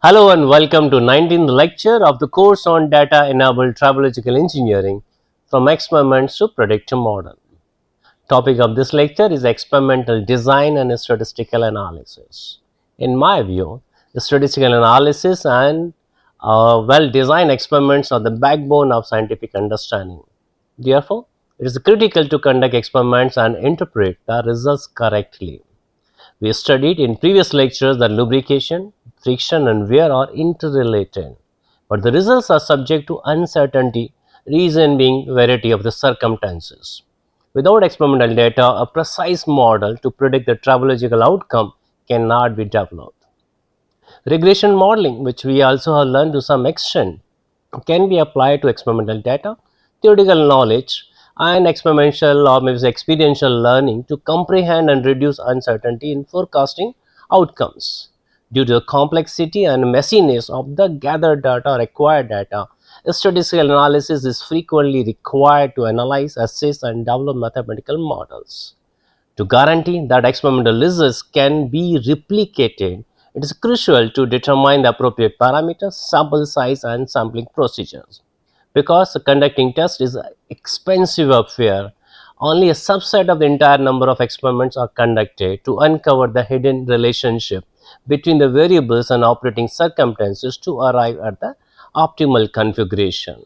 Hello and welcome to 19th lecture of the course on data-enabled tribological engineering from experiments to predictive model. Topic of this lecture is experimental design and statistical analysis. In my view, the statistical analysis and well-designed experiments are the backbone of scientific understanding. Therefore, it is critical to conduct experiments and interpret the results correctly. We studied in previous lectures that lubrication, friction and wear are interrelated, but the results are subject to uncertainty, reason being variety of the circumstances. Without experimental data, a precise model to predict the tribological outcome cannot be developed. Regression modeling, which we also have learned to some extent, can be applied to experimental data, theoretical knowledge, and experimental or maybe experiential learning to comprehend and reduce uncertainty in forecasting outcomes. Due to the complexity and messiness of the gathered data or acquired data, statistical analysis is frequently required to analyze, assess, and develop mathematical models. To guarantee that experimental results can be replicated, it is crucial to determine the appropriate parameters, sample size, and sampling procedures. Because conducting tests is an expensive affair, only a subset of the entire number of experiments are conducted to uncover the hidden relationship between the variables and operating circumstances to arrive at the optimal configuration.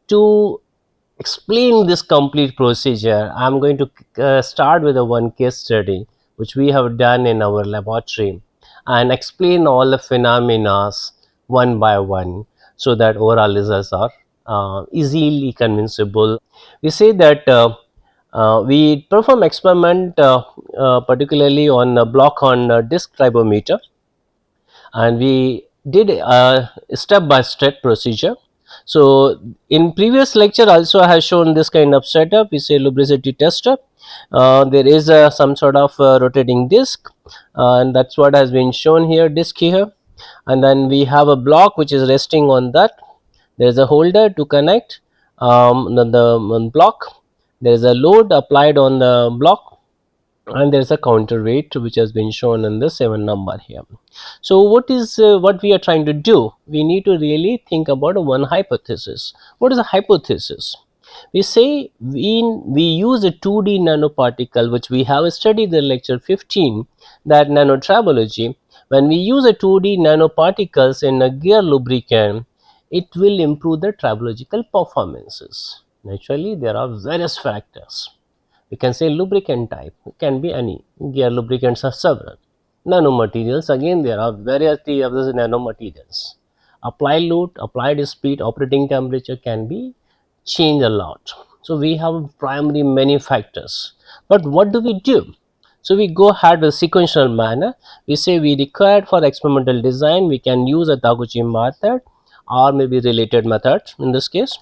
To explain this complete procedure, I am going to start with a one case study which we have done in our laboratory and explain all the phenomena one by one so that overall results are easily convincible. We say that we perform experiment particularly on a block on disk tribometer, and we did a step by step procedure. So in previous lecture also I have shown this kind of setup. We say lubricity tester. There is some sort of rotating disc, and that's what has been shown here, disc here, and then we have a block which is resting on that. There is a holder to connect the block. There is a load applied on the block, and there is a counterweight which has been shown in the 7 number here. So what we are trying to do? We need to really think about one hypothesis. What is a hypothesis? We say we use a 2D nanoparticle which we have studied in lecture 15, that nanotribology. When we use a 2D nanoparticles in a gear lubricant, it will improve the tribological performances. Naturally, there are various factors. We can say lubricant type, it can be any. Gear lubricants are several. Nanomaterials, again there are variety of these nanomaterials. Applied load, applied speed, operating temperature can be changed a lot. So we have primary many factors. But what do we do? So we go ahead with sequential manner. We say we required for experimental design, we can use a Taguchi method or maybe related method in this case.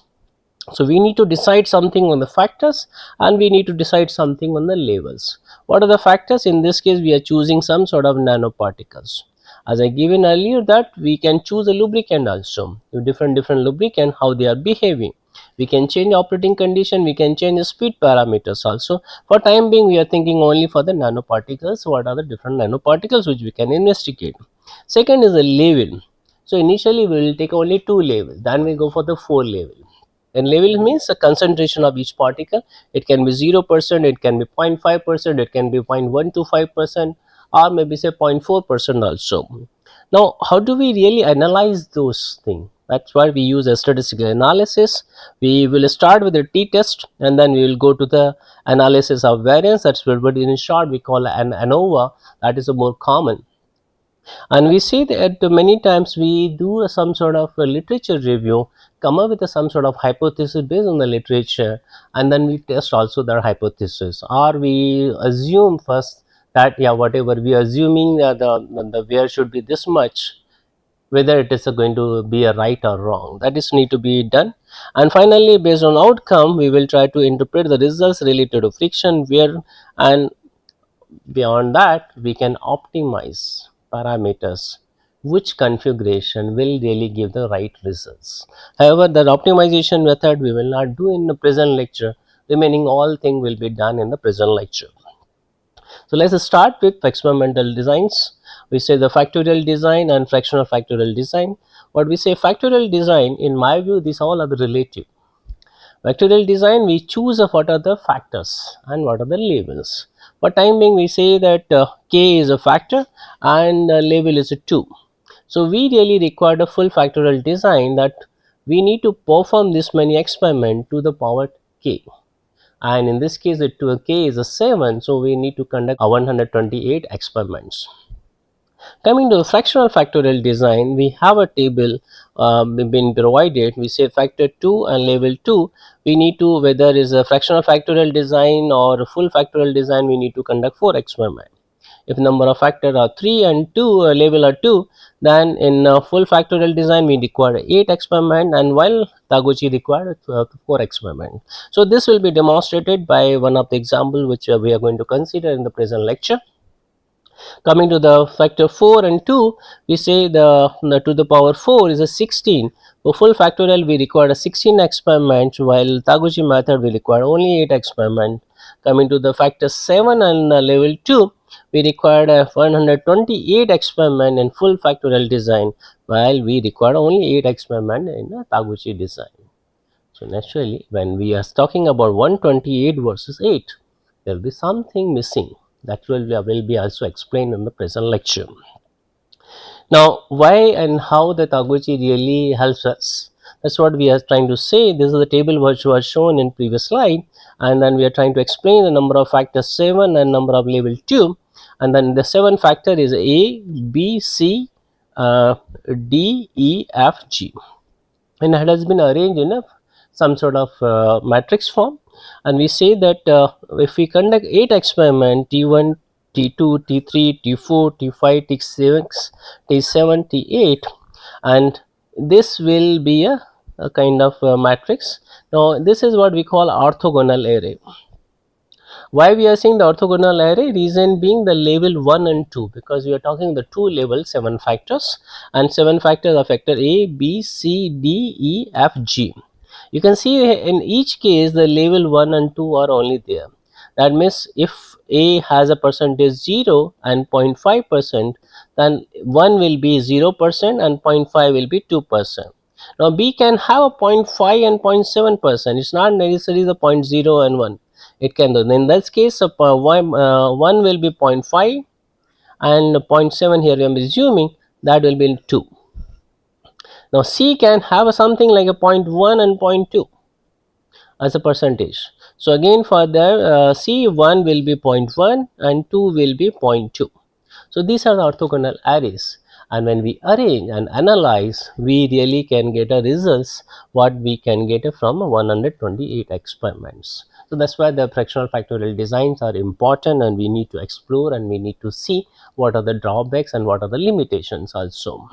So we need to decide something on the factors, and we need to decide something on the labels. What are the factors? In this case we are choosing some sort of nanoparticles. As I given earlier, that we can choose a lubricant also, different lubricant, how they are behaving. We can change operating condition, we can change the speed parameters also. For time being we are thinking only for the nanoparticles. What are the different nanoparticles which we can investigate? Second is the label. So initially we will take only 2 labels, then we go for the 4 label. And level means the concentration of each particle. It can be 0%, it can be 0.5%, it can be 0.125%, or maybe say 0.4% also. Now, how do we really analyze those things? That's why we use a statistical analysis. We will start with the t-test, and then we will go to the analysis of variance. That's what in short we call an ANOVA. That is a more common. And we see that many times we do some sort of a literature review, come up with some sort of hypothesis based on the literature, and then we test also their hypothesis, or we assume first that yeah, whatever we are assuming the wear should be this much, whether it is going to be a right or wrong, that is need to be done. And finally, based on outcome, we will try to interpret the results related to friction, wear, and beyond that we can optimize parameters which configuration will really give the right results. However, the optimization method we will not do in the present lecture. Remaining all thing will be done in the present lecture. So let's start with experimental designs. We say the factorial design and fractional factorial design. What we say factorial design, in my view, these all are the relative. Factorial design, we choose of what are the factors and what are the labels. For time being, we say that k is a factor and label is a 2. So we really require a full factorial design that we need to perform this many experiment to the power k, and in this case it to a k is a 7, so we need to conduct a 128 experiments. Coming to the fractional factorial design, we have a table been provided. We say factor 2 and label 2. We need to, whether is a fractional factorial design or a full factorial design, we need to conduct 4 experiments. If number of factors are 3 and 2 label are 2, then in full factorial design we require 8 experiment, and while Taguchi required 4 experiment. So this will be demonstrated by one of the example which we are going to consider in the present lecture. Coming to the factor 4 and 2, we say the to the power 4 is a 16. For full factorial we require a 16 experiment, while Taguchi method we require only 8 experiment. Coming to the factor 7 and level 2, we required a 128 experiment in full factorial design, while we require only 8 experiment in the Taguchi design. So naturally, when we are talking about 128 versus 8, there will be something missing. That will be also explained in the present lecture. Now, why and how the Taguchi really helps us? That's what we are trying to say. This is the table which was shown in previous slide, and then we are trying to explain the number of factors 7 and number of level 2, and then the 7 factor is A, B, C, D, E, F, G, and it has been arranged in a some sort of matrix form, and we say that if we conduct 8 experiment T1, T2, T3, T4, T5, T6, T7, T8, and this will be a kind of matrix. Now this is what we call orthogonal array. Why we are saying the orthogonal array? Reason being the level 1 and 2, because we are talking the 2 level 7 factors, and 7 factors are factor A, B, C, D, E, F, G. You can see in each case the level 1 and 2 are only there. That means if A has a percentage 0 and 0.5%, then 1 will be 0% and 0.5 will be 2%. Now B can have a 0.5 and 0.7%. It's not necessarily the 0.0 and 1. It can do. In this case, 1 will be 0.5 and 0.7 here I am assuming that will be 2. Now C can have something like a 0.1 and 0.2 as a percentage. So again for the C, 1 will be 0.1 and 2 will be 0.2. So these are the orthogonal arrays, and when we arrange and analyze, we really can get a results what we can get from 128 experiments. So that's why the fractional factorial designs are important, and we need to explore and we need to see what are the drawbacks and what are the limitations also.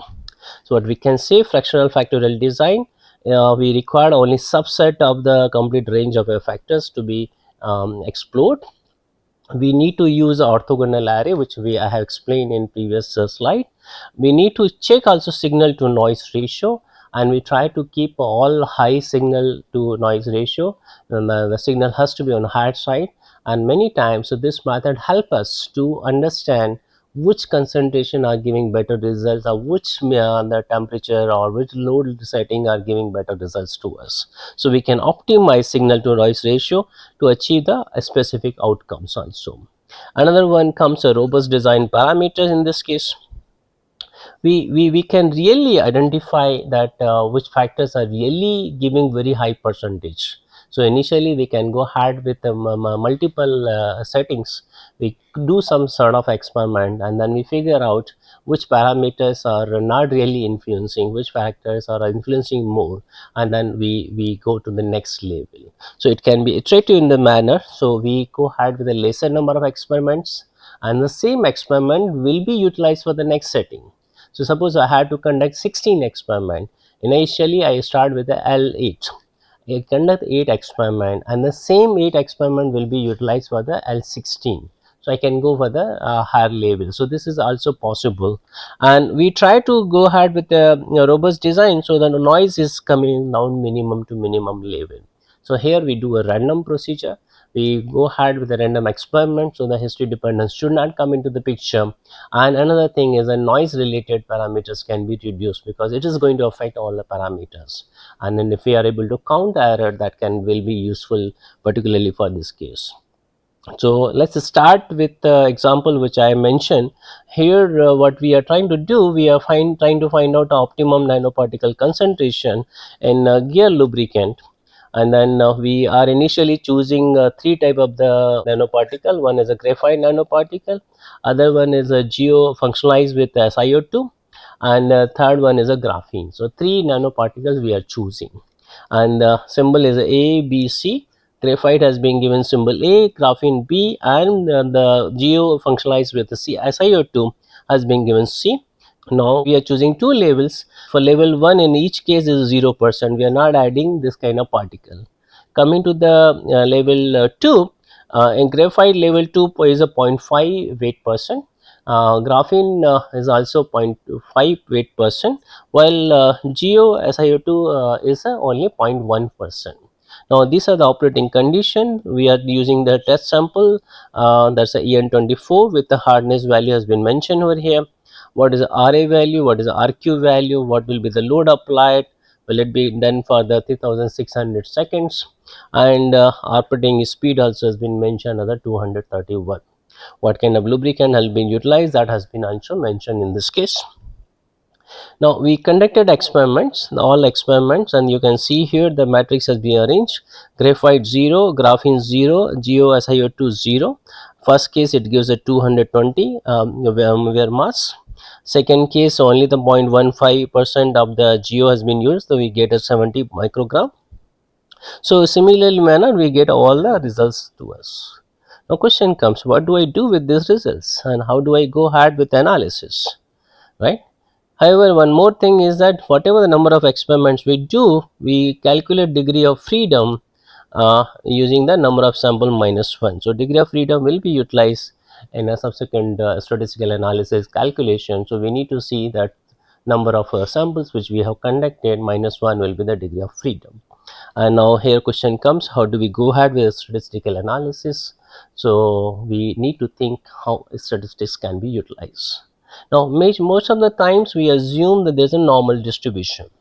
So what we can say, fractional factorial design, we require only subset of the complete range of factors to be explored. We need to use orthogonal array, which I have explained in previous slide. We need to check also signal to noise ratio, and we try to keep all high signal to noise ratio, and the signal has to be on higher side, and many times so this method help us to understand which concentration are giving better results, or which the temperature or which load setting are giving better results to us. So we can optimize signal to noise ratio to achieve the specific outcomes also. Another one comes a robust design parameters. In this case, we can really identify that which factors are really giving very high percentage. So initially we can go ahead with multiple settings. We do some sort of experiment, and then we figure out which parameters are not really influencing, which factors are influencing more, and then we go to the next level. So it can be iterative in the manner. So we go ahead with a lesser number of experiments, and the same experiment will be utilized for the next setting. So suppose I had to conduct 16 experiment. Initially I start with the L8. I conduct 8 experiment, and the same 8 experiment will be utilized for the L16. So I can go for the higher level. So this is also possible, and we try to go ahead with the robust design, so the noise is coming down minimum to minimum level. So here we do a random procedure. we go ahead with a random experiment, so the history dependence should not come into the picture. And another thing is, a noise related parameters can be reduced, because it is going to affect all the parameters, and then if we are able to count the error, that can will be useful particularly for this case. So let's start with the example which I mentioned here. What we are trying to do, we are trying to find out the optimum nanoparticle concentration in gear lubricant. And then we are initially choosing three type of the nanoparticle. One is a graphite nanoparticle, other one is a geo functionalized with SiO2, and third one is a graphene. So three nanoparticles we are choosing, and the symbol is A, B, C. Graphite has been given symbol A, graphene B, and the geo functionalized with the SiO2 has been given C. Now we are choosing two labels. For level 1, in each case is 0%. We are not adding this kind of particle. Coming to the level 2, in graphite level 2 is a 0.5 weight percent. Graphene is also 0.5 weight percent, while geo SiO2 is only 0.1%. Now these are the operating condition. We are using the test sample, that's a EN24 with the hardness value has been mentioned over here. What is the RA value, what is the RQ value, what will be the load applied, will it be done for the 3600 seconds, and operating speed also has been mentioned, another 231. What kind of lubricant has been utilized, that has been also mentioned in this case. Now we conducted experiments, all experiments, and you can see here the matrix has been arranged. Graphite 0, graphene 0, geo SiO2 0. First case it gives a 220 wear mass. Second case only the 0.15% of the geo has been used, so we get a 70 microgram. So similarly manner we get all the results to us. Now question comes, what do I do with these results, and how do I go ahead with analysis, right? However, one more thing is that whatever the number of experiments we do, we calculate degree of freedom using the number of sample minus 1. So degree of freedom will be utilized in a subsequent statistical analysis calculation. So we need to see that number of samples which we have conducted minus 1 will be the degree of freedom. And now here question comes, how do we go ahead with statistical analysis? So we need to think how statistics can be utilized. Now most of the times we assume that there is a normal distribution.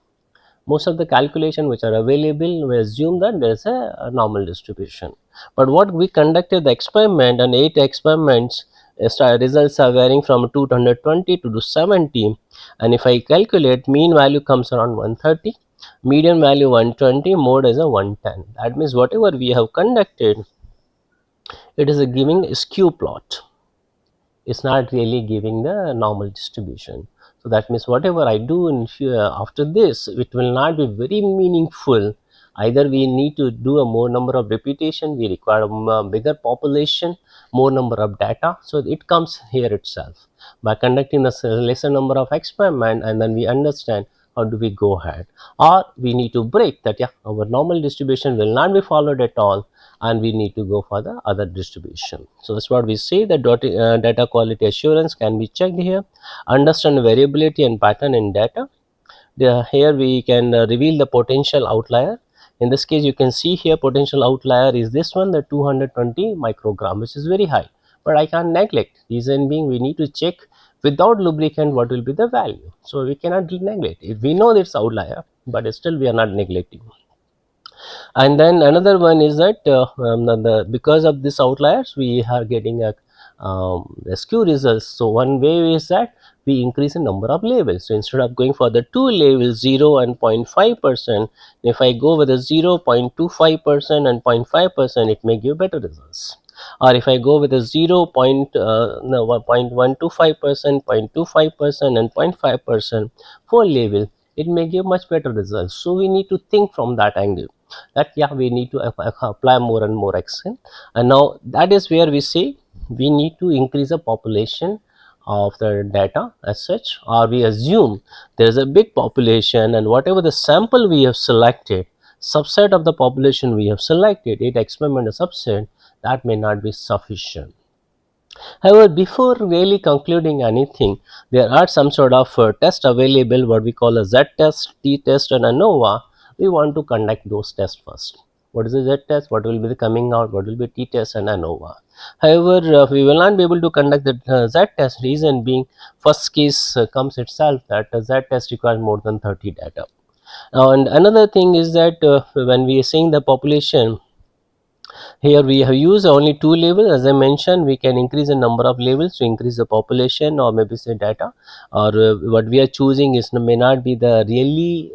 Most of the calculation which are available, we assume that there is a normal distribution. But what we conducted the experiment, and 8 experiments, results are varying from 220 to 270, and if I calculate, mean value comes around 130, median value 120, mode is a 110. That means whatever we have conducted, it is a giving a skew plot. It's not really giving the normal distribution. So that means whatever I do in after this, it will not be very meaningful. Either we need to do a more number of repetition, we require a bigger population, more number of data. So it comes here itself by conducting the lesser number of experiment, and then we understand how do we go ahead, or we need to break that. Yeah, our normal distribution will not be followed at all, and we need to go for the other distribution. So that's what we say, that data quality assurance can be checked here. Understand variability and pattern in data. Here we can reveal the potential outlier. In this case you can see here potential outlier is this one, the 220 microgram, which is very high, but I can't neglect. Reason being, we need to check without lubricant what will be the value. So we cannot neglect it. We know it's outlier, but still we are not neglecting. And then another one is that because of this outliers we are getting a skew results. So one way is that we increase the number of labels. So instead of going for the two labels, 0 and 0.5%, if I go with a 0.25% and 0.5%, it may give better results. Or if I go with a 0.125%, 0.25% and 0.5% for label, it may give much better results. So we need to think from that angle, that yeah, we need to apply more and more action. And now that is where we say we need to increase the population of the data as such, or we assume there is a big population, and whatever the sample we have selected, subset of the population we have selected, it experiment a subset, that may not be sufficient. However, before really concluding anything, there are some sort of test available, what we call a Z test, T test and ANOVA. We want to conduct those tests first. What is the Z test, what will be the coming out, what will be T test and ANOVA. However, we will not be able to conduct the Z test, reason being first case comes itself that Z test requires more than 30 data. And another thing is that when we are saying the population, here we have used only two labels. As I mentioned, we can increase the number of labels to increase the population or maybe say data, or what we are choosing is may not be the really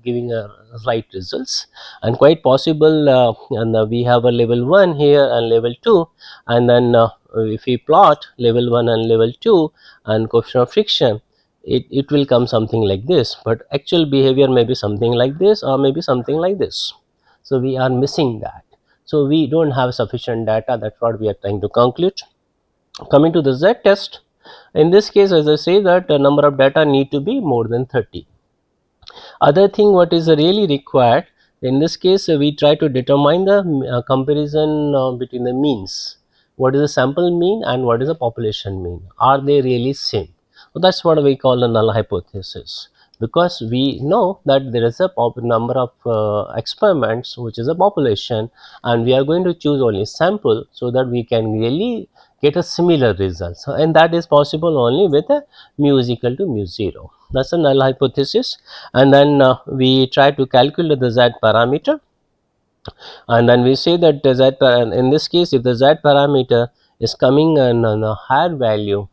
giving a right results, and quite possible and we have a level 1 here and level 2, and then if we plot level 1 and level 2 and coefficient of friction, it will come something like this, but actual behavior may be something like this or maybe something like this. So we are missing that. So we don't have sufficient data. That's what we are trying to conclude. Coming to the Z test, in this case, as I say, that the number of data need to be more than 30. Other thing what is really required, in this case we try to determine the comparison between the means. What is the sample mean and what is the population mean? Are they really same? So that's what we call a null hypothesis, because we know that there is a number of experiments which is a population, and we are going to choose only sample so that we can really get a similar results, and that is possible only with a mu is equal to mu 0. That's a null hypothesis. And then we try to calculate the Z parameter, and then we say that the in this case, if the Z parameter is coming in a higher value,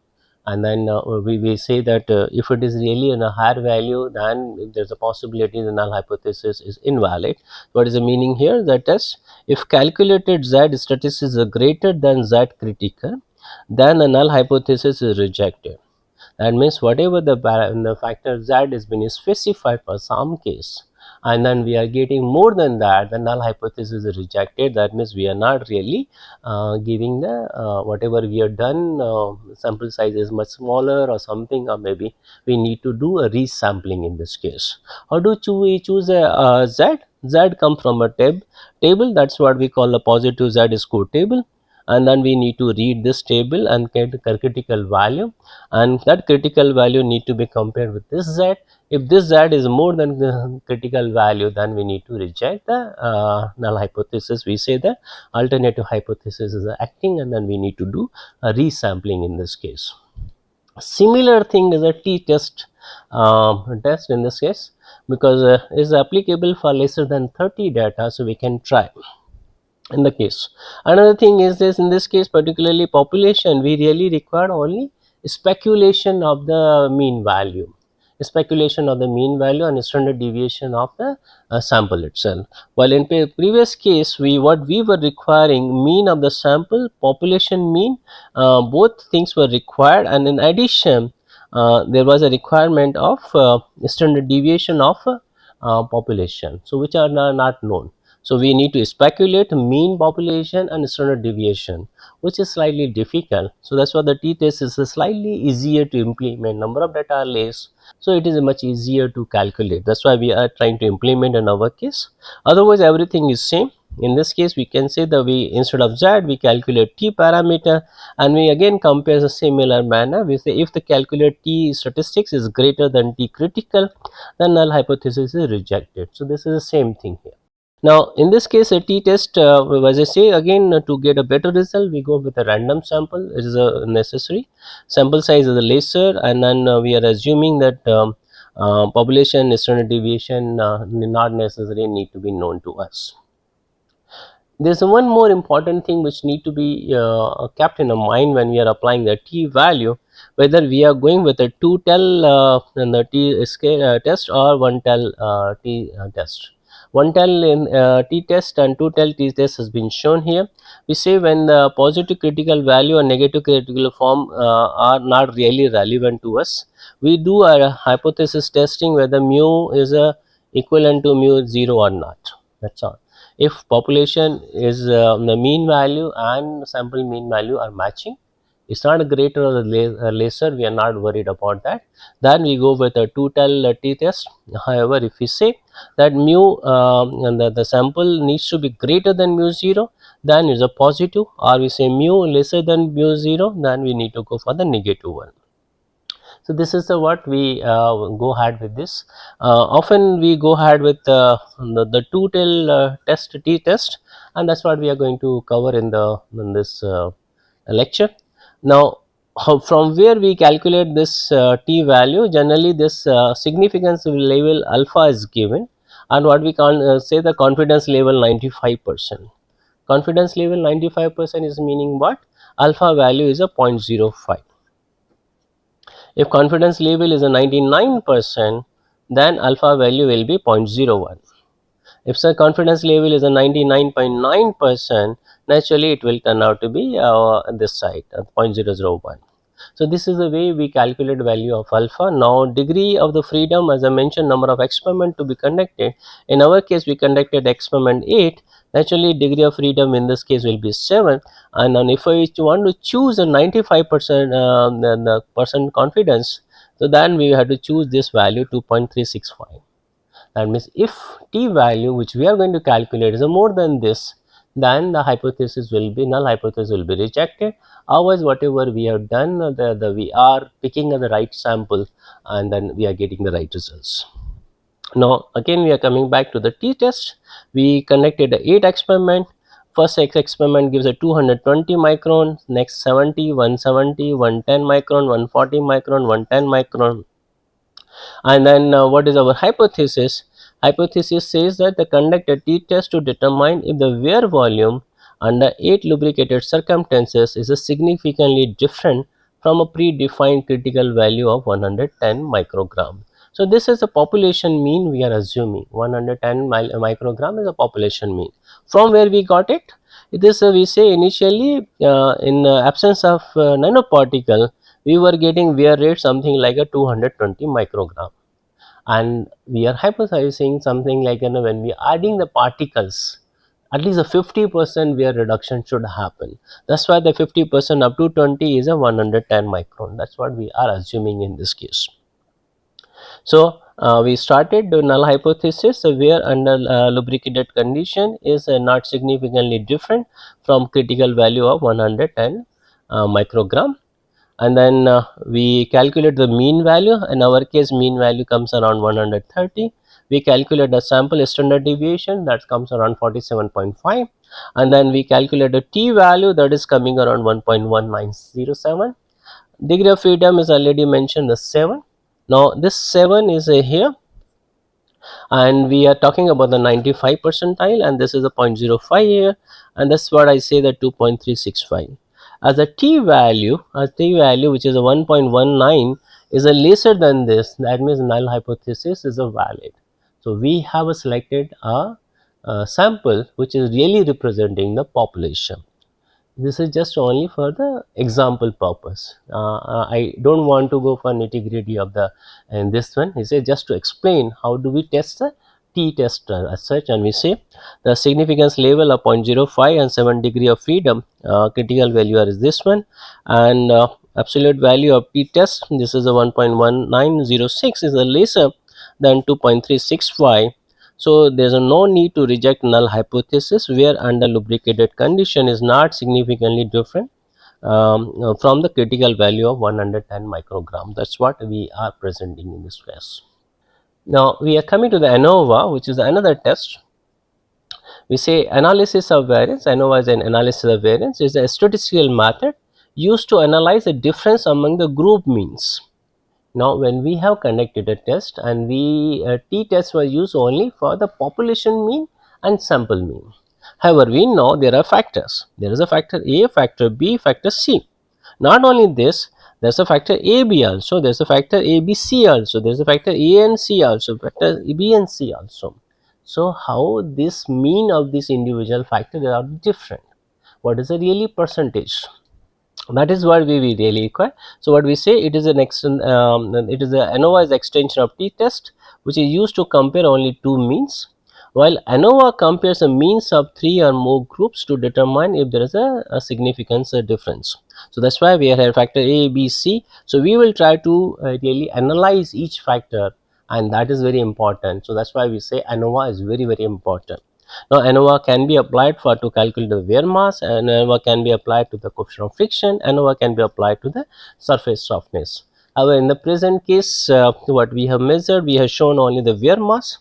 and then we say that if it is really in a higher value, then there is a possibility the null hypothesis is invalid. What is the meaning here? That is, if calculated Z statistics is greater than Z critical, then the null hypothesis is rejected. That means whatever the factor Z has been specified for some case, and then we are getting more than that, the null hypothesis is rejected. That means we are not really giving the whatever we have done, sample size is much smaller or something, or maybe we need to do a resampling in this case. How do we choose a Z? Z comes from a table, that's what we call a positive Z score table, and then we need to read this table and get a critical value, and that critical value need to be compared with this Z. If this Z is more than the critical value, then we need to reject the null hypothesis. We say the alternative hypothesis is acting, and then we need to do a resampling in this case. Similar thing is a t-test test in this case, because is applicable for lesser than 30 data, so we can try in the case. Another thing is this, in this case particularly population, we really require only speculation of the mean value, speculation of the mean value and standard deviation of the sample itself. While in previous case, what we were requiring mean of the sample, population mean, both things were required, and in addition there was a requirement of standard deviation of population, so which are not known. So we need to speculate mean population and standard deviation, which is slightly difficult. So that's why the t-test is slightly easier to implement. Number of data are less, so it is much easier to calculate. That's why we are trying to implement in our case. Otherwise, everything is same. In this case, we can say that we, instead of Z, we calculate T parameter, and we again compare the similar manner. We say if the calculate T statistics is greater than T critical, then null hypothesis is rejected. So this is the same thing here. Now in this case, a t-test, as I say again, to get a better result, we go with a random sample. It is necessary. Sample size is lesser, and then we are assuming that population standard deviation not necessarily need to be known to us. There's one more important thing which need to be kept in mind when we are applying the t value, whether we are going with a 2-tell the t scale test or 1-tell t test. 1-tell in t-test and 2-tell t-test has been shown here. We say when the positive critical value and negative critical form are not really relevant to us, we do a hypothesis testing whether mu is equivalent to mu 0 or not. That's all. If population is the mean value and sample mean value are matching, it's not a greater or lesser, we are not worried about that. Then we go with a 2-tell t-test. However, if we say that mu and the sample needs to be greater than mu 0, then it's a positive, or we say mu lesser than mu 0, then we need to go for the negative one. So this is the what we go ahead with this. Often we go ahead with the two tail test, t test, and that's what we are going to cover in this lecture. Now, from where we calculate this t value, generally this significance level alpha is given, and what we can say the confidence level 95%. Confidence level 95% is meaning what? Alpha value is a 0.05. If confidence level is a 99%, then alpha value will be 0.01. If the confidence level is a 99.9%, naturally it will turn out to be this side 0.001. So this is the way we calculate value of alpha. Now degree of the freedom, as I mentioned, number of experiment to be conducted. In our case we conducted experiment 8. Naturally degree of freedom in this case will be 7, and then if I want to choose a 95% the percent confidence, so then we have to choose this value 2.365. That means if t value which we are going to calculate is more than this, then the hypothesis will be null, hypothesis will be rejected. Otherwise whatever we have done, we are picking the right sample and then we are getting the right results. Now again we are coming back to the t test. We conducted 8 experiment. First experiment gives a 220 micron, next 70, 170, 110 micron, 140 micron, 110 micron. And then what is our hypothesis? Hypothesis says that the conduct a t-test to determine if the wear volume under 8 lubricated circumstances is a significantly different from a predefined critical value of 110 microgram. So this is a population mean we are assuming. 110 microgram is a population mean. From where we got it? This we say initially in absence of nanoparticle, we were getting wear rate something like a 220 microgram, and we are hypothesizing something like, when we are adding the particles, at least a 50% wear reduction should happen. That's why the 50% up to 20 is a 110 micron. That's what we are assuming in this case. So we started the null hypothesis where under lubricated condition is not significantly different from critical value of 110 microgram. And then we calculate the mean value. In our case mean value comes around 130. We calculate the sample standard deviation, that comes around 47.5, and then we calculate the t value, that is coming around 1.1907. Degree of freedom is already mentioned, the 7. Now this 7 is here, and we are talking about the 95 percentile, and this is a 0.05 here, and that's what I say, the 2.365. As a t value which is a 1.19 is a lesser than this, that means null hypothesis is a valid. So we have selected a sample which is really representing the population. This is just only for the example purpose. I don't want to go for nitty gritty of the in this one. He said just to explain how do we test the t-test as such, and we say the significance level of 0.05 and 7 degree of freedom. Critical value is this one, and absolute value of t-test, this is a 1.1906, is a lesser than 2.365. So there is no need to reject null hypothesis where under lubricated condition is not significantly different from the critical value of 110 microgram. That's what we are presenting in this case. Now we are coming to the ANOVA, which is another test. We say analysis of variance. ANOVA is an analysis of variance, is a statistical method used to analyze the difference among the group means. Now when we have conducted a test, and we t-test was used only for the population mean and sample mean. However, we know there are factors. There is a factor A, factor B, factor C. Not only this, there is a factor AB also, there is a factor ABC also, there is a factor A and C also, factor B and C also. So how this mean of this individual factor are different? What is the really percentage? That is what we really require. So what we say, it is an it is a ANOVA is extension of t-test which is used to compare only two means, while ANOVA compares the means of 3 or more groups to determine if there is a significance difference. So that's why we have factor A, B, C. So we will try to really analyze each factor, and that is very important. So that's why we say ANOVA is very important. Now ANOVA can be applied for to calculate the wear mass, and ANOVA can be applied to the coefficient of friction, ANOVA can be applied to the surface softness. However, in the present case, what we have measured, we have shown only the wear mass.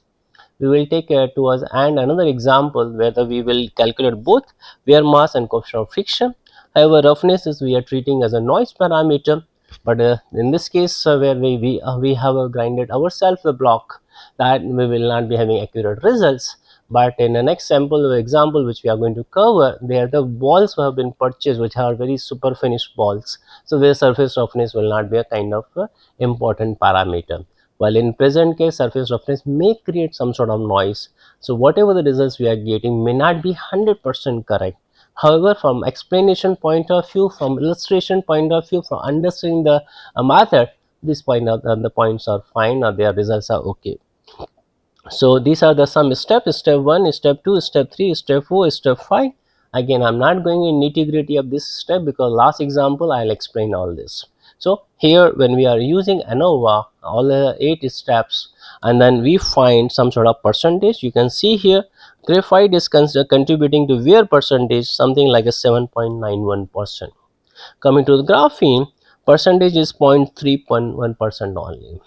We will take to us and another example whether we will calculate both wear mass and coefficient of friction. However, roughness is we are treating as a noise parameter, but in this case where we have grinded ourselves the block, that we will not be having accurate results. But in the next sample example which we are going to cover, they are the balls who have been purchased which are very super finished balls, so where surface roughness will not be a kind of important parameter, while in present case surface roughness may create some sort of noise. So whatever the results we are getting may not be 100% correct. However, from explanation point of view, from illustration point of view, from understanding the method, this point of the points are fine or their results are okay. So these are the some steps: step 1, step 2, step 3, step 4, step 5. Again, I'm not going in nitty gritty of this step because last example I'll explain all this. So here when we are using ANOVA, all the 8 steps, and then we find some sort of percentage. You can see here graphite is contributing to wear percentage something like a 7.91%. Coming to the graphene, percentage is 0.3.1% only.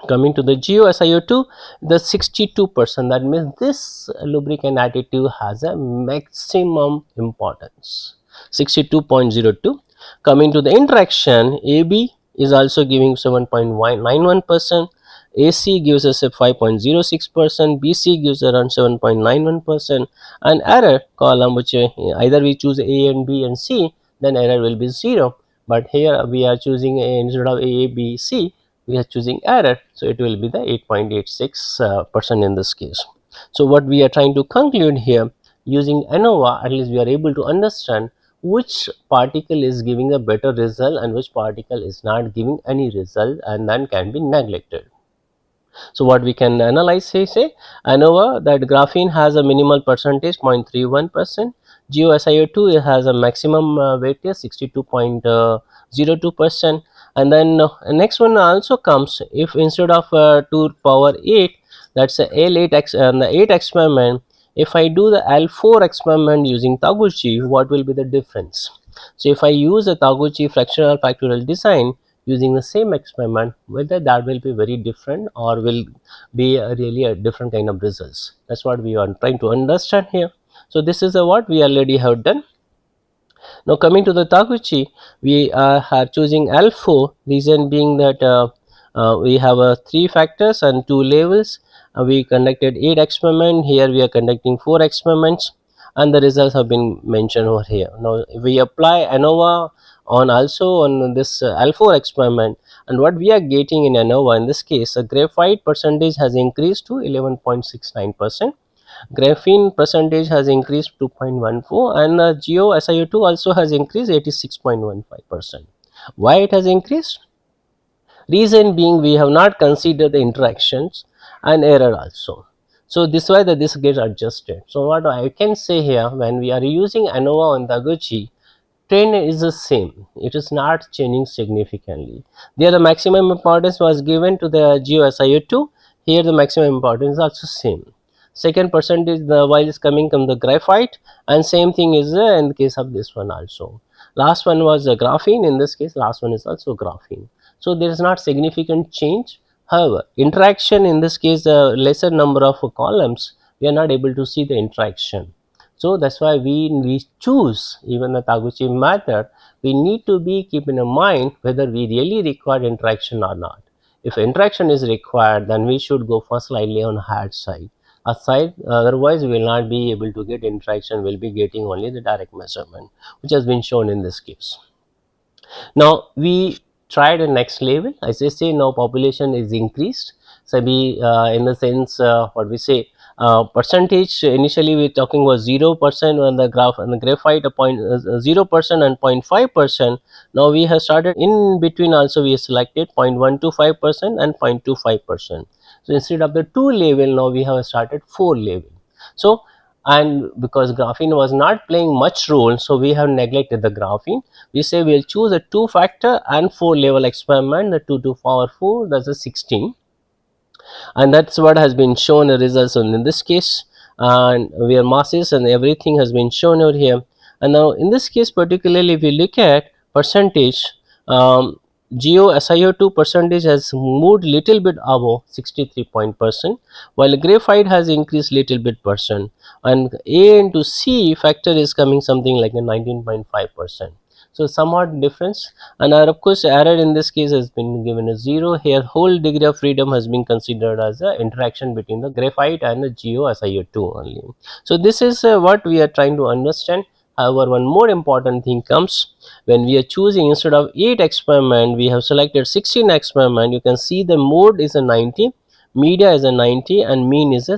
Coming to the GeoSiO2, the 62%, that means this lubricant additive has a maximum importance, 62.02. Coming to the interaction, AB is also giving 7.91%, AC gives us a 5.06%, BC gives around 7.91%, and error column, which either we choose A and B and C, then error will be 0. But here we are choosing A instead of A, B, C, we are choosing error, so it will be the 8.86% in this case. So what we are trying to conclude here, using ANOVA at least we are able to understand which particle is giving a better result and which particle is not giving any result and then can be neglected. So what we can analyze, say ANOVA, that graphene has a minimal percentage 0.31%, GeoSiO2 has a maximum weightage 62.02%, and then next one also comes if instead of 2 power 8, that's a L8 the 8 experiment, if I do the L4 experiment using Taguchi, what will be the difference? So if I use a Taguchi fractional factorial design using the same experiment, whether that will be very different or will be really a different kind of results. That's what we are trying to understand here. So this is what we already have done. Now coming to the Taguchi, we are choosing L4, reason being that we have 3 factors and 2 levels. We conducted 8 experiments, here we are conducting 4 experiments, and the results have been mentioned over here. Now we apply ANOVA on also on this L4 experiment, and what we are getting in ANOVA in this case, a graphite percentage has increased to 11.69%. Graphene percentage has increased 2.14, and GeoSiO2 also has increased 86.15%. Why it has increased? Reason being we have not considered the interactions and error also. So this why that this gets adjusted. So what I can say here, when we are using ANOVA on Taguchi, trend is the same, it is not changing significantly. There the maximum importance was given to the GeoSiO2, here the maximum importance is also same. Second percentage the while is coming from the graphite, and same thing is in the case of this one also. Last one was graphene, in this case last one is also graphene. So there is not significant change. However, interaction in this case lesser number of columns, we are not able to see the interaction. So that's why we choose even the Taguchi method, we need to be keep in mind whether we really require interaction or not. If interaction is required, then we should go for slightly on hard side. Aside, otherwise we will not be able to get interaction, we will be getting only the direct measurement, which has been shown in this case. Now we tried a next level. As I say, now population is increased. So we in the sense what we say percentage, initially we talking was 0% on the graph and the graphite a point 0% and 0.5%. Now we have started in between also we selected 0.125% and 0.25%. So instead of the 2 level, now we have started 4 level. So and because graphene was not playing much role, so we have neglected the graphene. We say we will choose a 2 factor and 4 level experiment, the 2 to power 4, that's a 16, and that's what has been shown the results in this case, and where masses and everything has been shown over here. And now in this case particularly if we look at percentage, Geo SiO2 percentage has moved little bit above 63%, while graphite has increased little bit percent, and A into C factor is coming something like a 19.5%. So somewhat difference, and of course error in this case has been given as 0. Here whole degree of freedom has been considered as a interaction between the graphite and the Geo SiO2 only. So this is what we are trying to understand. However, one more important thing comes when we are choosing, instead of 8 experiment we have selected 16 experiment. You can see the mode is a 90, media is a 90, and mean is a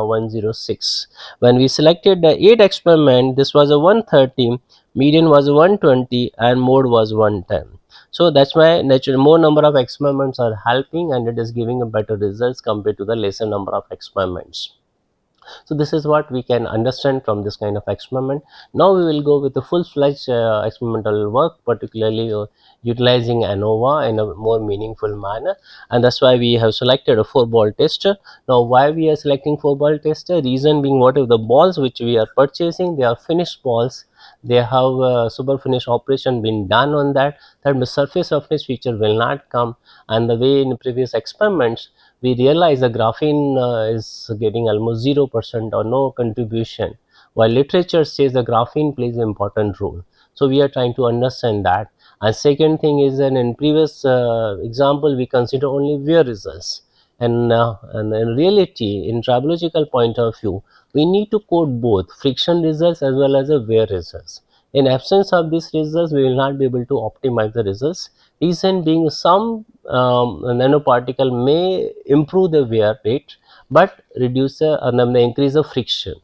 106. When we selected the 8 experiment, this was a 130, median was 120, and mode was 110. So that's why natural more number of experiments are helping, and it is giving a better results compared to the lesser number of experiments. So this is what we can understand from this kind of experiment. Now we will go with the full-fledged experimental work, particularly utilizing ANOVA in a more meaningful manner, and that's why we have selected a 4-ball tester. Now why we are selecting 4-ball tester? Reason being, what if the balls which we are purchasing, they are finished balls, they have super finish operation been done on that, that the surface roughness feature will not come. And the way in previous experiments we realize the graphene is getting almost 0% or no contribution, while literature says the graphene plays an important role. So we are trying to understand that. And second thing is that in previous example we consider only wear results, and in reality, in tribological point of view, we need to quote both friction results as well as the wear results. In absence of these results, we will not be able to optimize the results. Reason being, some nanoparticle may improve the wear rate but reduce the increase the friction,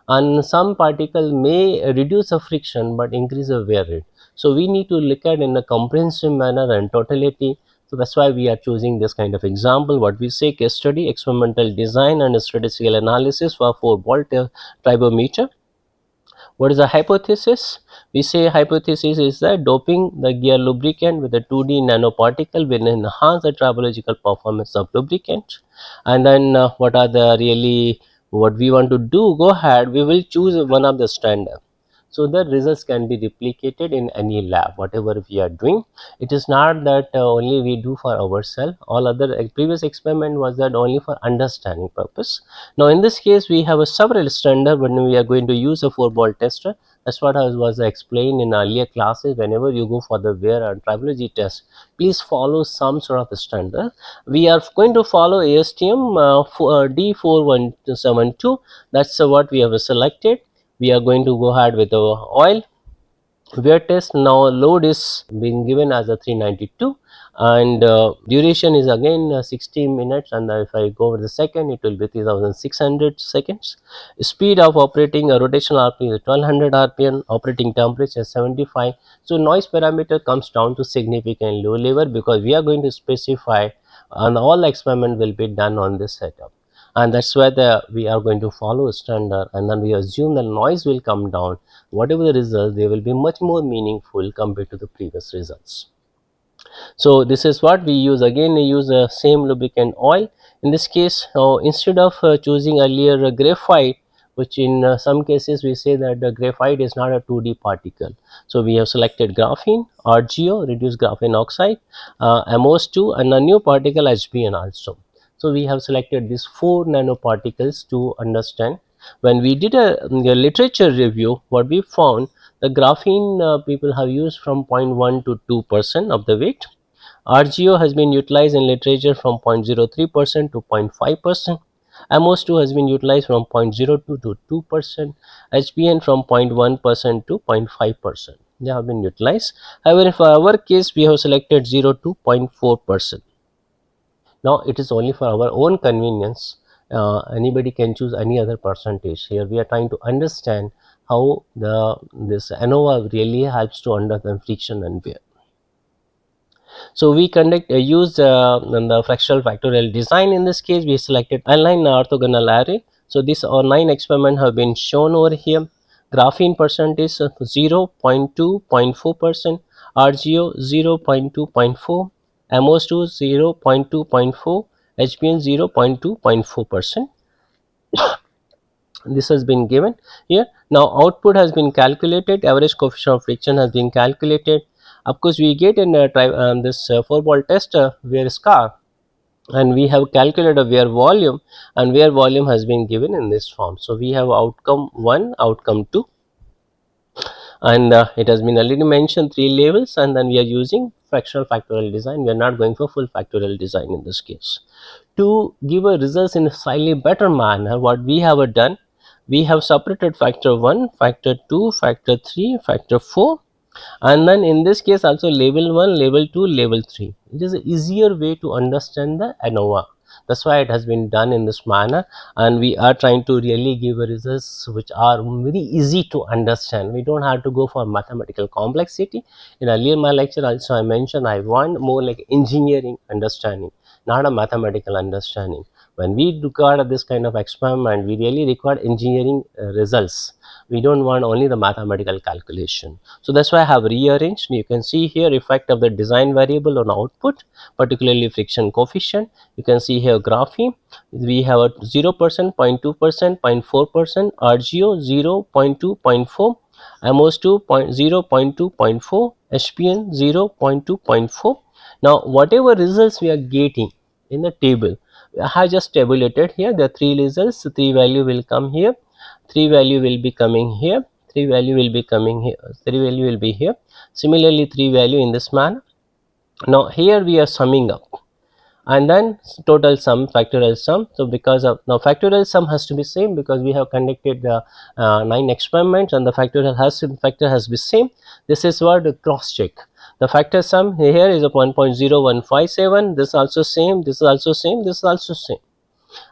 and some particle may reduce the friction but increase the wear rate. So we need to look at in a comprehensive manner and totality. So that's why we are choosing this kind of example. What we say, case study, experimental design and statistical analysis for 4-ball tribometer. What is the hypothesis? We say hypothesis is that doping the gear lubricant with a 2D nanoparticle will enhance the tribological performance of lubricant. And then what are the really, what we want to do, go ahead, we will choose one of the standard. So the results can be replicated in any lab, whatever we are doing. It is not that only we do for ourselves. All other previous experiment was that only for understanding purpose. Now in this case we have a several standard when we are going to use a 4-ball tester. That's what I was explained in earlier classes. Whenever you go for the wear and tribology test, please follow some sort of standard. We are going to follow ASTM D4172. That's what we have selected. We are going to go ahead with the oil wear test. Now load is being given as a 392, and duration is again 60 minutes, and if I go over the second, it will be 3600 seconds. Speed of operating a rotational RPM is 1200 RPM, operating temperature is 75. So noise parameter comes down to significantly low level, because we are going to specify, and all experiment will be done on this setup, and that's why we are going to follow a standard, and then we assume the noise will come down. Whatever the results, they will be much more meaningful compared to the previous results. So this is what we use. Again we use the same lubricant oil. In this case, instead of choosing earlier graphite, which in some cases we say that the graphite is not a 2D particle, so we have selected graphene, RGO, reduced graphene oxide, MOS2, and a new particle HBN also. So we have selected these 4 nanoparticles to understand. When we did a literature review, what we found, the graphene people have used from 0.1 to 2% of the weight. RGO has been utilized in literature from 0.03% to 0.5%. MOS2 has been utilized from 0.02 to 2%. HBN from 0.1% to 0.5%. They have been utilized. However, for our case, we have selected 0 to 0.4%. Now it is only for our own convenience. Anybody can choose any other percentage. Here we are trying to understand how this ANOVA really helps to understand friction and wear. So we use the fractional factorial design. In this case, we selected aniline orthogonal array. So these 9 experiments have been shown over here. Graphene percentage 0, 0.2, 0.4%, RGO 0, 0.2, 0.4, MOS2 0, 0.2, 0.4, HBN 0, 0.2, 0.4%. This has been given here. Now output has been calculated, average coefficient of friction has been calculated, Of course, we get in this 4-ball tester wear scar, and we have calculated a wear volume, and wear volume has been given in this form. So we have outcome 1, outcome 2, and it has been already mentioned 3 levels, and then we are using fractional factorial design. We are not going for full factorial design in this case. To give a results in a slightly better manner, what we have done, we have separated factor 1, factor 2, factor 3, factor 4, and then in this case also level 1, level 2, level 3. It is an easier way to understand the ANOVA. That's why it has been done in this manner, and we are trying to really give a results which are very easy to understand. We don't have to go for mathematical complexity. In earlier my lecture also I mentioned I want more like engineering understanding, not a mathematical understanding. When we require this kind of experiment, we really require engineering results. We don't want only the mathematical calculation. So that's why I have rearranged. You can see here effect of the design variable on output, particularly friction coefficient. You can see here graphene. We have a 0%, 0.2%, 0.4%, RGO 0, 0.2, 0.4, MOS2 0, 0.2, 0.4, HPN 0, 0.2, 0.4. Now whatever results we are getting in the table, I have just tabulated here the 3 results. 3 value will come here, 3 value will be coming here, 3 value will be coming here, 3 value will be here. Similarly 3 value in this manner. Now here we are summing up, and then total sum, factorial sum. So because of now factorial sum has to be same, because we have conducted the 9 experiments and the factor has be same. This is what cross check. The factor sum here is a 1.0157. This also same, this is also same, this is also same.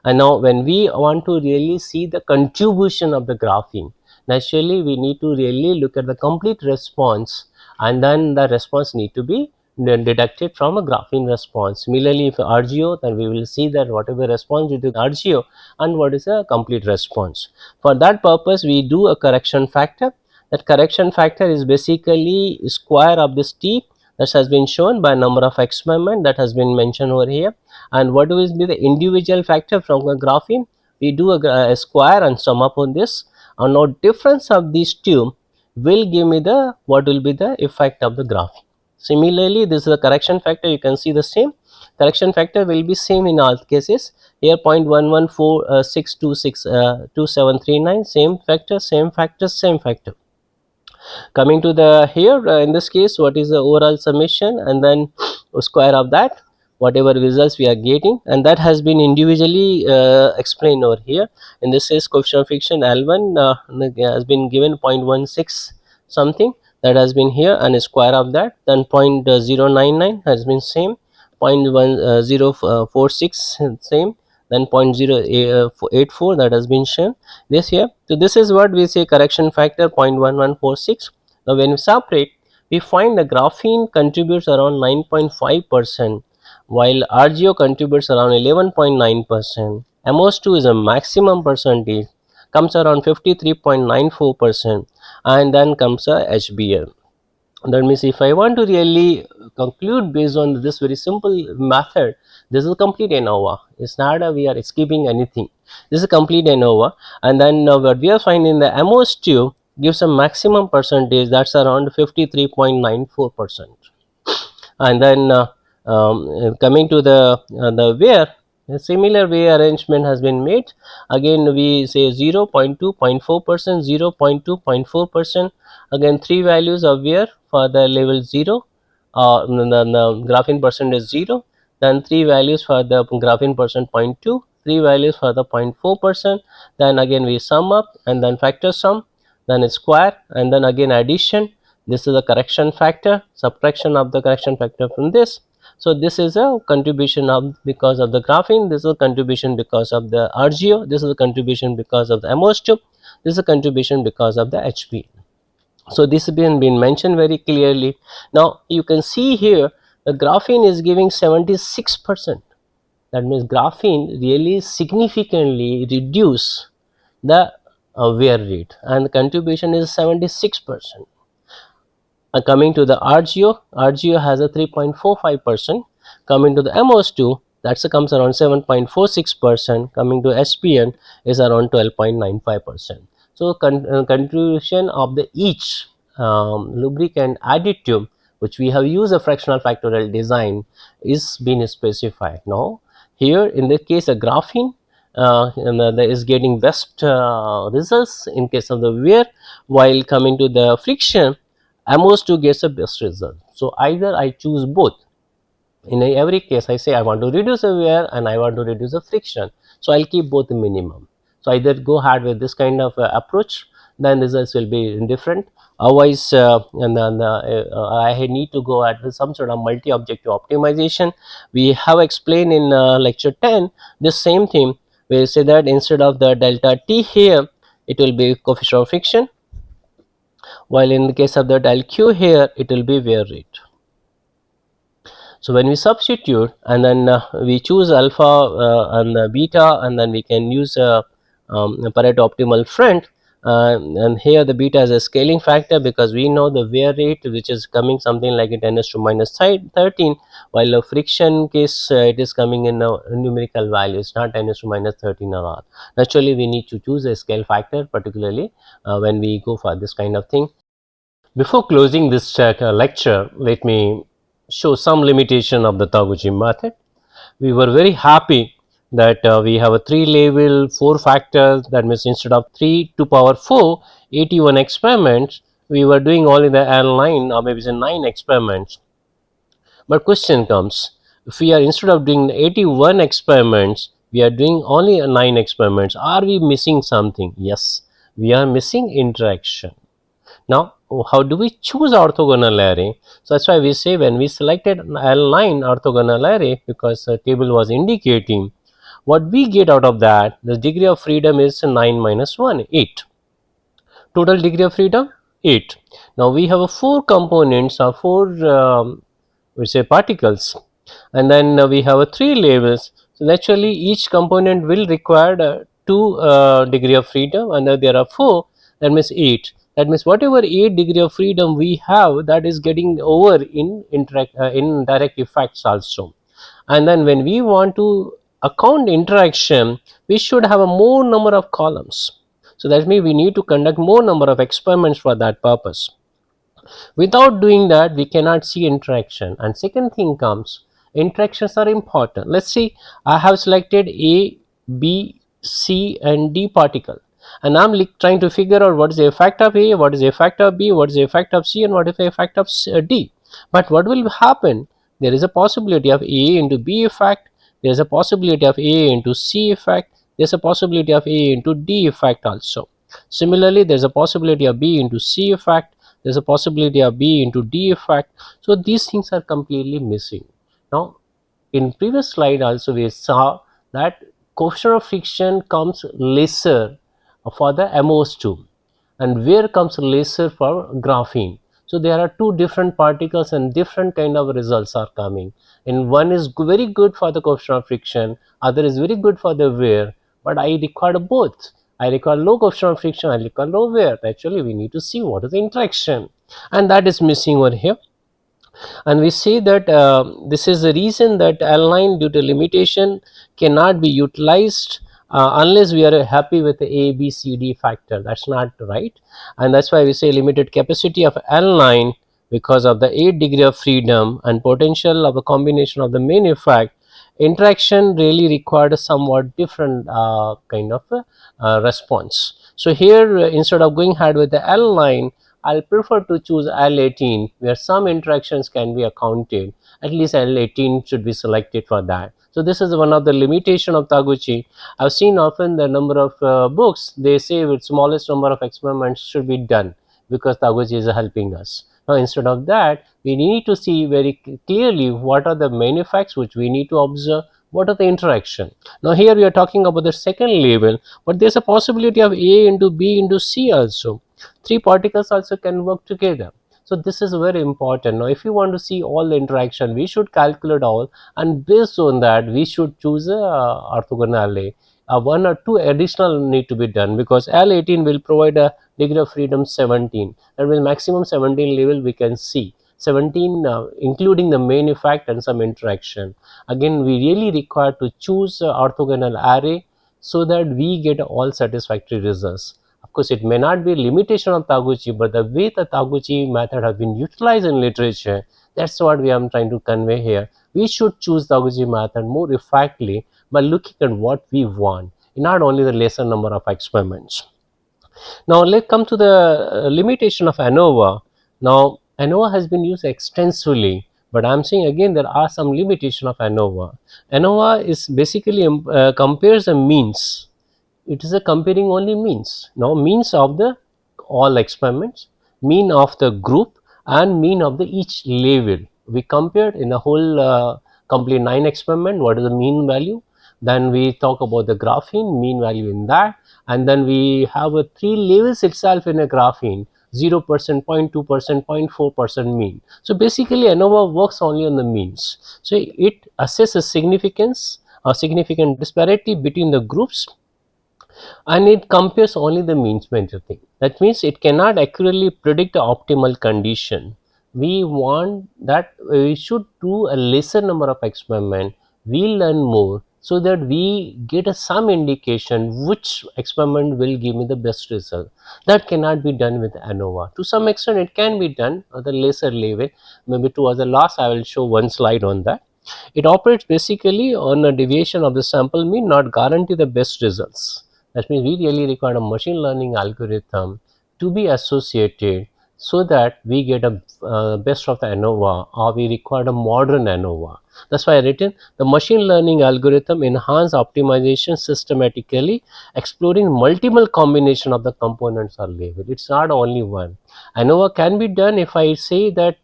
And now when we want to really see the contribution of the graphene, naturally we need to really look at the complete response, and then the response need to be deducted from a graphene response. Similarly, if RGO, then we will see that whatever response due to RGO and what is a complete response. For that purpose, we do a correction factor. That correction factor is basically square of this T, that has been shown by number of experiment that has been mentioned over here. And what will be the individual factor from the graphene? We do a square and sum up on this, and now difference of these two will give me the what will be the effect of the graphene. Similarly, this is the correction factor. You can see the same correction factor will be same in all cases. Here 0.114626739, same factor, same factor, same factor. Coming to the here in this case, what is the overall summation, and then square of that, whatever results we are getting, and that has been individually explained over here. In this case, coefficient of friction L1 has been given 0.16 something, that has been here, and square of that, then 0.099 has been same, 0.1046 same, then 0.084 that has been shown this here. So this is what we say correction factor 0.1146. Now when we separate, we find the graphene contributes around 9.5%, while RGO contributes around 11.9%. MOS2 is a maximum percentage, comes around 53.94%, and then comes a HBl. That means if I want to really conclude based on this very simple method, this is a complete ANOVA. It's not a, we are skipping anything. This is a complete ANOVA, and then what we are finding, the MOS2 gives a maximum percentage, that's around 53.94%. And then coming to the wear, a similar way arrangement has been made. Again we say 0, 0.2, 0.4%, 0, 0.2, 0.4%. Again 3 values of wear for the level 0, the graphene percent is 0. Then 3 values for the graphene percent 0.2, 3 values for the 0.4%. Then again we sum up, and then factor sum, then square, and then again addition. This is the correction factor, subtraction of the correction factor from this. So this is a contribution of because of the graphene, this is a contribution because of the RGO, this is a contribution because of the MOS2, this is a contribution because of the HP. So this has been mentioned very clearly. Now you can see here the graphene is giving 76%. That means graphene really significantly reduce the wear rate, and the contribution is 76%. Coming to the RGO, RGO has a 3.45%. Coming to the MOS2, that comes around 7.46%. Coming to HPN is around 12.95%. So contribution of the each lubricant additive which we have used a fractional factorial design is being specified. Now here in the case of graphene, and there is getting best results in case of the wear, while coming to the friction, MOS2 gets the best result. So either I choose both. In every case I say I want to reduce the wear and I want to reduce the friction, so I'll keep both the minimum. So either go ahead with this kind of approach, then results will be different. Otherwise and then I need to go ahead with some sort of multi-objective optimization. We have explained in lecture 10 this same thing. We say that instead of the delta t here, it will be coefficient of friction, while in the case of the del q here, it will be wear rate. So when we substitute and then we choose alpha and beta, and then we can use Pareto optimal front, and here the beta is a scaling factor because we know the wear rate, which is coming something like 10⁻⁻13, while a friction case it is coming in numerical values, not 10⁻⁻13 or all. Naturally we need to choose a scale factor, particularly when we go for this kind of thing. Before closing this lecture, let me show some limitation of the Taguchi method. We were very happy that we have a 3 level 4 factors, that means instead of 3 to power 4 81 experiments, we were doing only the L9 or maybe 9 experiments. But question comes, if we are instead of doing 81 experiments, we are doing only 9 experiments, are we missing something? Yes, we are missing interaction. Now how do we choose orthogonal array? So that's why we say when we selected L9 orthogonal array, because the table was indicating what we get out of that, the degree of freedom is 9 minus 1, 8. Total degree of freedom 8. Now we have 4 components or 4 we say particles, and then we have 3 levels. So naturally each component will require 2 degree of freedom, and there are 4, that means 8. That means whatever 8 degree of freedom we have, that is getting over in direct effects also. And then when we want to account interaction, we should have a more number of columns. So that means we need to conduct more number of experiments for that purpose. Without doing that, we cannot see interaction. And second thing comes, interactions are important. Let's see, I have selected A, B, C and D particle, and I'm trying to figure out what is the effect of A, what is the effect of B, what is the effect of C, and what is the effect of D. But what will happen? There is a possibility of A into B effect, there is a possibility of A into C effect, there is a possibility of A into D effect also. Similarly, there is a possibility of B into C effect, there is a possibility of B into D effect. So these things are completely missing. Now in previous slide also we saw that coefficient of friction comes lesser for the MOS2 and wear comes lesser for graphene. So there are 2 different particles and different kind of results are coming, and one is very good for the coefficient of friction, other is very good for the wear, but I require both. I require low coefficient of friction, I require low wear. Actually we need to see what is the interaction, and that is missing over here. And we say that this is the reason that L9 due to limitation cannot be utilized unless we are happy with the A, B, C, D factor. That's not right, and that's why we say limited capacity of L9 because of the 8 degree of freedom and potential of a combination of the main effect. Interaction really required a somewhat different kind of response. So here instead of going ahead with the L9, I'll prefer to choose L18 where some interactions can be accounted. At least L18 should be selected for that. So this is one of the limitation of Taguchi. I've seen often the number of books, they say with smallest number of experiments should be done because Taguchi is helping us. Now instead of that, we need to see very clearly what are the main effects which we need to observe, what are the interaction. Now here we are talking about the second level, but there is a possibility of A into B into C also. 3 particles also can work together. So this is very important. Now if you want to see all the interaction, we should calculate all, and based on that we should choose a orthogonal array. 1 or 2 additional need to be done because L18 will provide a degree of freedom 17, that will maximum 17 level we can see. 17 including the main effect and some interaction. Again we really require to choose orthogonal array so that we get all satisfactory results. Of course, it may not be a limitation of Taguchi, but the way the Taguchi method has been utilized in literature, that's what we are trying to convey here. We should choose Taguchi method more effectively by looking at what we want, not only the lesser number of experiments. Now let's come to the limitation of ANOVA. Now ANOVA has been used extensively, but I'm saying again there are some limitation of ANOVA. ANOVA is basically compares the means. It is a comparing only means. Now means of the all experiments, mean of the group, and mean of the each level. We compared in the whole complete 9 experiment what is the mean value. Then we talk about the graphene mean value in that, and then we have a 3 levels itself in a graphene, 0%, 0.2%, 0.4% mean. So basically ANOVA works only on the means. So it assesses significance or significant disparity between the groups, and it compares only the means major thing. That means it cannot accurately predict the optimal condition. We want that we should do a lesser number of experiment, we learn more, so that we get some indication which experiment will give me the best result. That cannot be done with ANOVA. To some extent it can be done at the lesser level, maybe towards the last I will show one slide on that. It operates basically on a deviation of the sample mean, not guarantee the best results. That means we really require a machine learning algorithm to be associated so that we get a best of the ANOVA, or we require a modern ANOVA. That's why I written the machine learning algorithm enhance optimization systematically, exploring multiple combination of the components or label. It's not only one. ANOVA can be done if I say that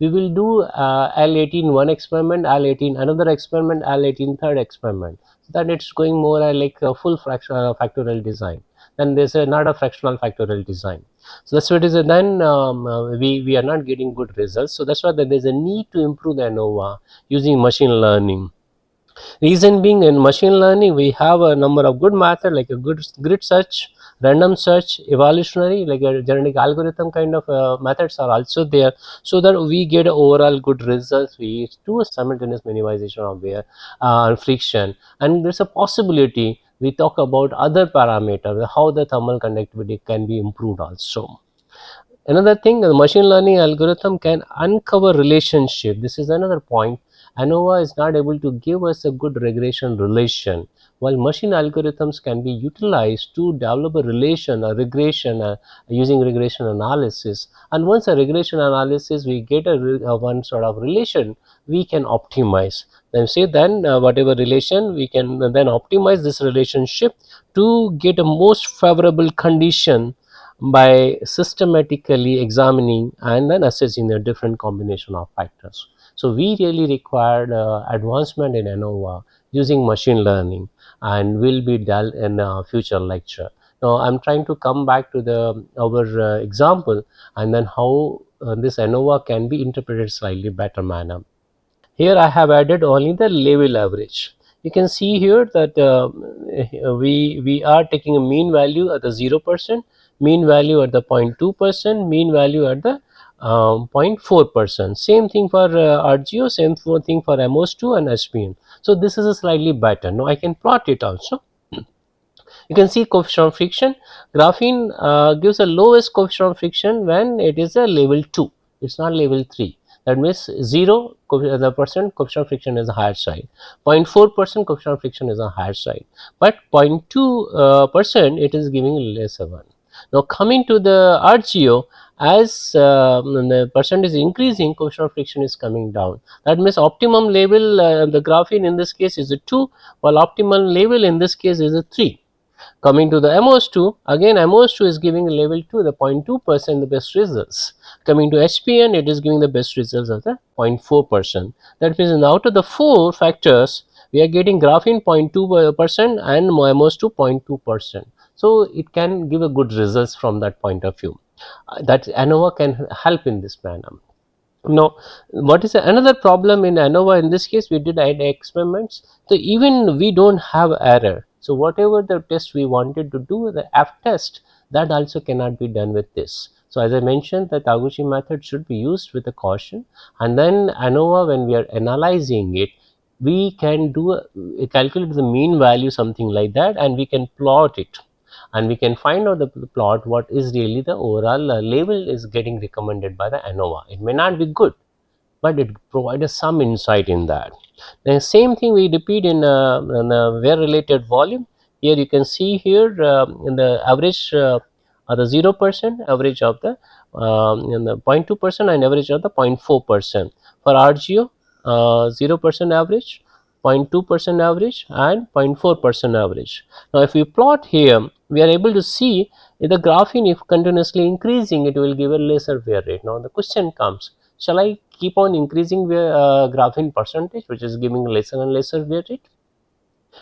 we will do L18 one experiment, L18 another experiment, L18 third experiment. So then it's going more like a full fractional factorial design. Then there's not a fractional factorial design. So that's what it is. Then we are not getting good results. So that's why there's a need to improve the ANOVA using machine learning. Reason being, in machine learning we have a number of good methods like a good grid search, random search, evolutionary like a genetic algorithm kind of methods are also there, so that we get overall good results. We do a simultaneous minimization of wear friction, and there's a possibility we talk about other parameters, how the thermal conductivity can be improved also. Another thing, the machine learning algorithm can uncover relationship. This is another point. ANOVA is not able to give us a good regression relation, while machine algorithms can be utilized to develop a relation, a regression using regression analysis. And once a regression analysis, we get a one sort of relation, we can optimize. Then whatever relation we can then optimize this relationship to get a most favorable condition by systematically examining and then assessing the different combination of factors. So we really required advancement in ANOVA using machine learning, and will be dealt in a future lecture. Now I'm trying to come back to the our example, and then how this ANOVA can be interpreted slightly better manner. Here I have added only the level average. You can see here that we are taking a mean value at the 0%, mean value at the 0.2%, mean value at the 0.4%. Same thing for RGO, same thing for MOS2 and SPN. So this is a slightly better. Now I can plot it also. You can see coefficient of friction. Graphene gives the lowest coefficient of friction when it is a level 2. It's not level 3. That means 0 the percent coefficient of friction is a higher side, 0.4% coefficient of friction is a higher side, but 0.2% it is giving lesser one. Now coming to the RGO, as the percent is increasing, coefficient of friction is coming down. That means optimum level the graphene in this case is a 2, while optimal level in this case is a 3. Coming to the MOS2, again MOS2 is giving level 2, the 0.2% the best results. Coming to HPN, it is giving the best results of the 0.4%. That means out of the 4 factors, we are getting graphene 0.2% and MOS2 0.2%. So it can give a good results from that point of view. That ANOVA can help in this manner. Now, what is another problem in ANOVA? In this case, we did experiments, so even we don't have error. So whatever the test we wanted to do, the F test, that also cannot be done with this. So as I mentioned, the Taguchi method should be used with a caution, and then ANOVA, when we are analyzing it, we can do calculate the mean value, something like that, and we can plot it. and we can find out the plot what is really the overall level is getting recommended by the ANOVA. It may not be good, but it provided some insight in that. The same thing we repeat in a wear related volume. Here you can see here in the average the 0%, average of the in the 0.2% and average of the 0.4%. For RGO 0% average, 0.2% average and 0.4% average. Now if we plot here, we are able to see if the graphene if continuously increasing, it will give a lesser wear rate. Now the question comes, shall I keep on increasing the graphene percentage, which is giving lesser and lesser wear rate?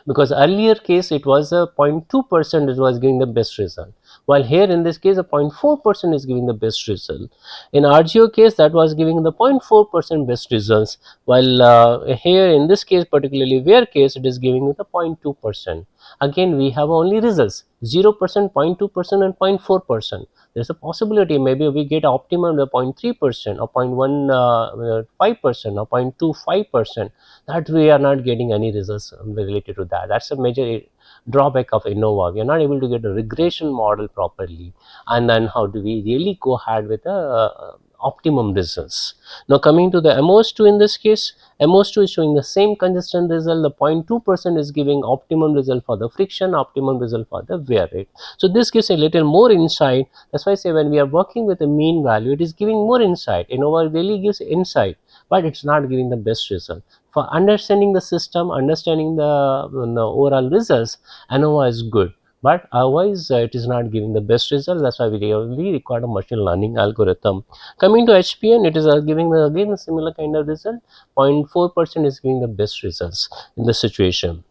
Because earlier case it was a 0.2% it was giving the best result, while here in this case a 0.4% is giving the best result. In RGO case that was giving the 0.4% best results, while here in this case particularly wear case it is giving the 0.2%. Again we have only results 0%, 0.2% and 0.4%. There is a possibility maybe we get optimum the 0.3% or 0.15% or 0.25%, that we are not getting any results related to that. That is a major drawback of ANOVA. We are not able to get a regression model properly, and then how do we really go ahead with the optimum results. Now coming to the MOS2, in this case MOS2 is showing the same consistent result. The 0.2% is giving optimum result for the friction, optimum result for the wear rate. So this gives a little more insight. That's why I say when we are working with a mean value, it is giving more insight. ANOVA really gives insight, but it's not giving the best result. For understanding the system, understanding the overall results, ANOVA is good, but otherwise it is not giving the best result. That's why we really require a machine learning algorithm. Coming to HPN, it is giving again a similar kind of result. 0.4% is giving the best results in the situation.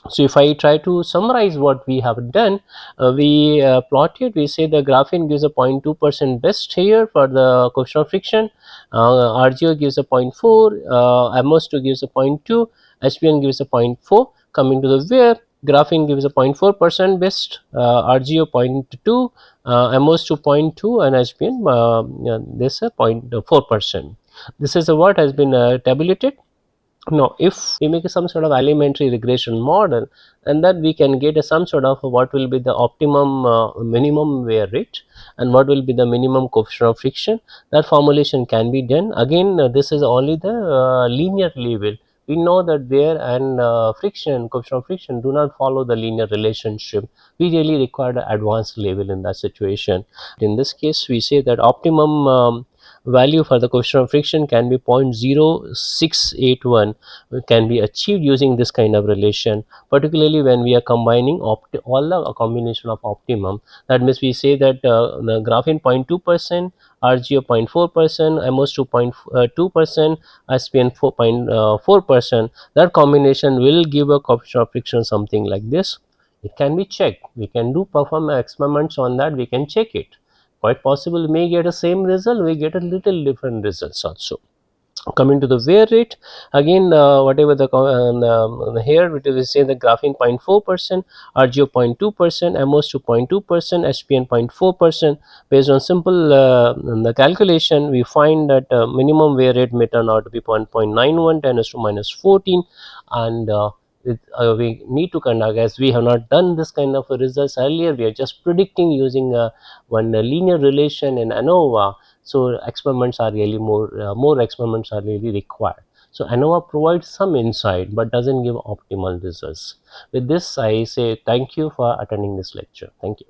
So if I try to summarize what we have done, we plotted, we say the graphene gives a 0.2% best here for the coefficient of friction, RGO gives a 0.4, MOS2 gives a 0.2, HPN gives a 0.4. Coming to the wear, graphene gives a 0.4% best, RGO 0.2, MOS2 0.2 and HPN this is a 0.4%. This is what has been tabulated. Now if we make some sort of elementary regression model, and that we can get some sort of what will be the optimum minimum wear rate and what will be the minimum coefficient of friction, that formulation can be done. Again this is only the linear level. We know that wear and friction, coefficient of friction do not follow the linear relationship. We really require the advanced level in that situation. In this case we say that optimum value for the coefficient of friction can be 0.0681, can be achieved using this kind of relation, particularly when we are combining all the combination of optimum. That means we say that the graphene 0.2%, RGO 0.4%, MOS 2.2%, SPN 4.4%, that combination will give a coefficient of friction something like this. It can be checked. We can perform experiments on that. We can check it. Quite possible we may get the same result, we get a little different results also. Coming to the wear rate, again whatever the here we say the graphene 0.4%, RGO 0.2%, MOS 2.2%, HPN 0.4%. Based on simple the calculation, we find that minimum wear rate may turn out to be 1.91 10⁻⁻14, and we need to conduct, as we have not done this kind of results earlier, we are just predicting using one linear relation in ANOVA. So experiments are really more experiments are really required. So ANOVA provides some insight but doesn't give optimal results. With this I say thank you for attending this lecture. Thank you.